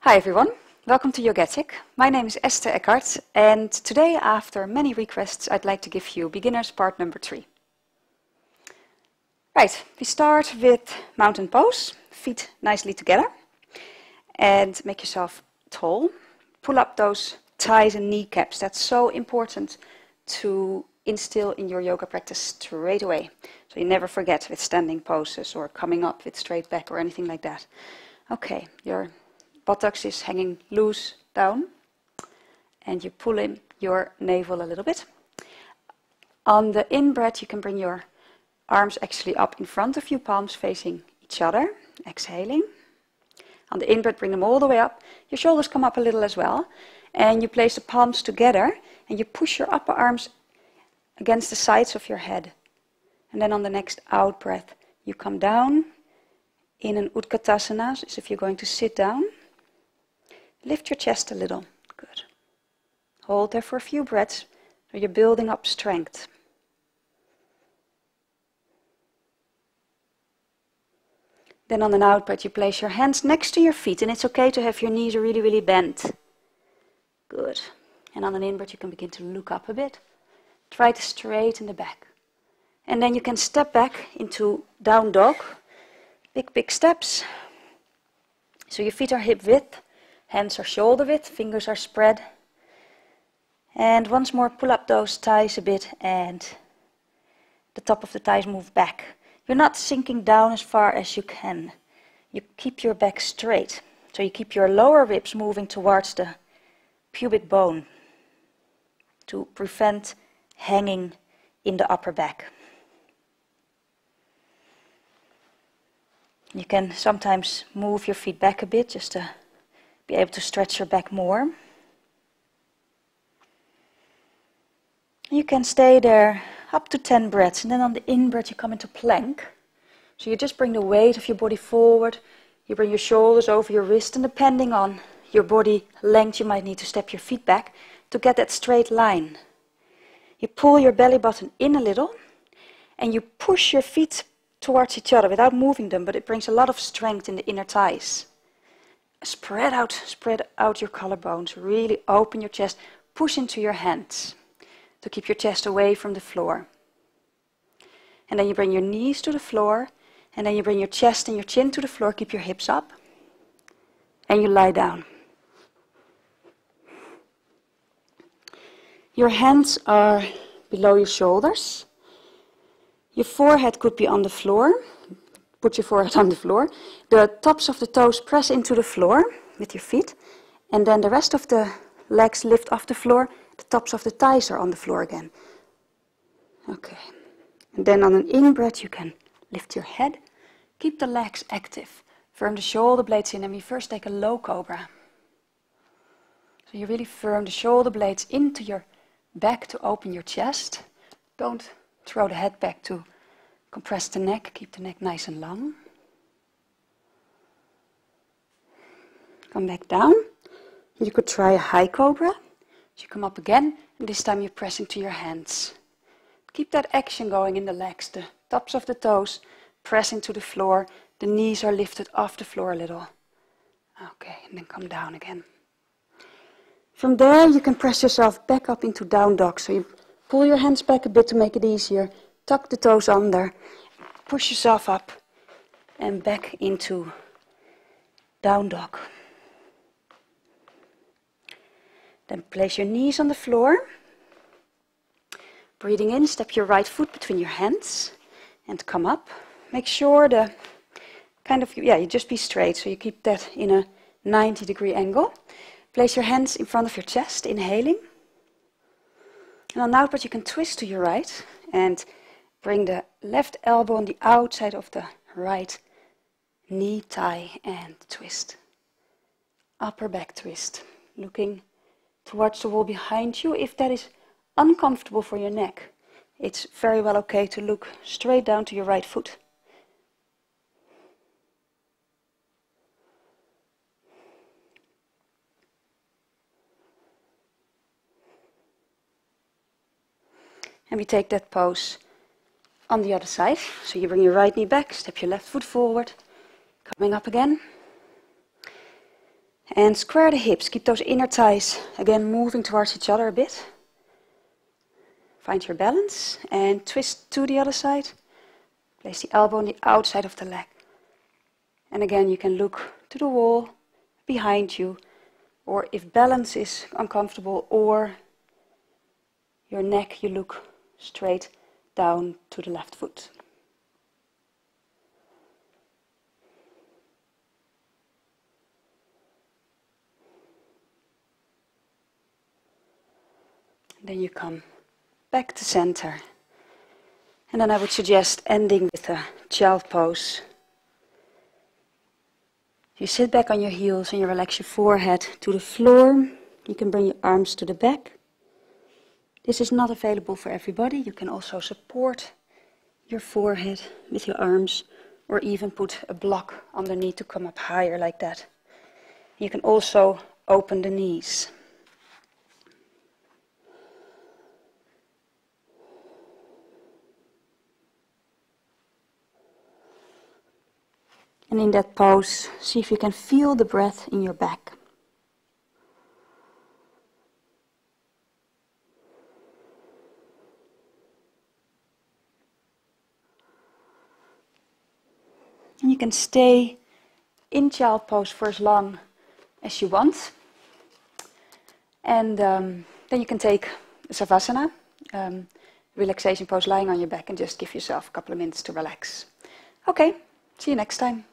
Hi everyone, welcome to Yogetic. My name is Esther Eckhart, and today, after many requests, I'd like to give you beginners part number 3. Right, we start with mountain pose, feet nicely together, and make yourself tall. Pull up those thighs and kneecaps. That's so important to instill in your yoga practice straight away, so you never forget with standing poses or coming up with straight back or anything like that. Okay, your buttocks is hanging loose down, and you pull in your navel a little bit. On the in-breath, you can bring your arms actually up in front of you, palms facing each other, exhaling. On the in-breath, bring them all the way up. Your shoulders come up a little as well, and you place the palms together, and you push your upper arms against the sides of your head. And then on the next out-breath, you come down in an Utkatasana, as if you're going to sit down. Lift your chest a little. Good. Hold there for a few breaths, so you're building up strength. Then on an out-breath, you place your hands next to your feet, and it's okay to have your knees really, really bent. Good. And on an in-breath, you can begin to look up a bit. Try to straighten the back. And then you can step back into down dog. Big, big steps. So your feet are hip width. Hands are shoulder width, fingers are spread. And once more, pull up those thighs a bit, and the top of the thighs move back. You're not sinking down as far as you can. You keep your back straight. So you keep your lower ribs moving towards the pubic bone to prevent hanging in the upper back. You can sometimes move your feet back a bit just to be able to stretch your back more. You can stay there up to 10 breaths, and then on the in-breath you come into plank. So you just bring the weight of your body forward, you bring your shoulders over your wrist, and depending on your body length you might need to step your feet back to get that straight line. You pull your belly button in a little, and you push your feet towards each other without moving them, but it brings a lot of strength in the inner thighs. Spread out your collarbones, really open your chest, push into your hands to keep your chest away from the floor. And then you bring your knees to the floor, and then you bring your chest and your chin to the floor, keep your hips up, and you lie down. Your hands are below your shoulders. Your forehead could be on the floor. Put your forehead on the floor. The tops of the toes press into the floor with your feet. And then the rest of the legs lift off the floor. The tops of the thighs are on the floor again. Okay. And then on an in-breath you can lift your head. Keep the legs active. Firm the shoulder blades in, and we first take a low cobra. So you really firm the shoulder blades into your back to open your chest. Don't throw the head back to compress the neck, keep the neck nice and long. Come back down. You could try a high cobra. So you come up again, and this time you press into your hands. Keep that action going in the legs. The tops of the toes press into the floor. The knees are lifted off the floor a little. Okay, and then come down again. From there you can press yourself back up into down dog. So you pull your hands back a bit to make it easier. Tuck the toes under, push yourself up and back into down dog. Then place your knees on the floor. Breathing in, step your right foot between your hands and come up. Make sure you just be straight, so you keep that in a 90-degree angle. Place your hands in front of your chest, inhaling. And on out-breath you can twist to your right and bring the left elbow on the outside of the right knee, thigh, and twist. Upper back twist. Looking towards the wall behind you. If that is uncomfortable for your neck, it's very well okay to look straight down to your right foot. And we take that pose on the other side. So you bring your right knee back, step your left foot forward, coming up again. And square the hips, keep those inner thighs again moving towards each other a bit. Find your balance and twist to the other side. Place the elbow on the outside of the leg. And again you can look to the wall behind you, or if balance is uncomfortable, or your neck, you look straight down to the left foot. Then you come back to center. And then I would suggest ending with a child pose. You sit back on your heels and you relax your forehead to the floor. You can bring your arms to the back. This is not available for everybody. You can also support your forehead with your arms, or even put a block underneath to come up higher like that. You can also open the knees. And in that pose, see if you can feel the breath in your back. And you can stay in child pose for as long as you want. And then you can take a savasana, relaxation pose, lying on your back, and just give yourself a couple of minutes to relax. Okay, see you next time.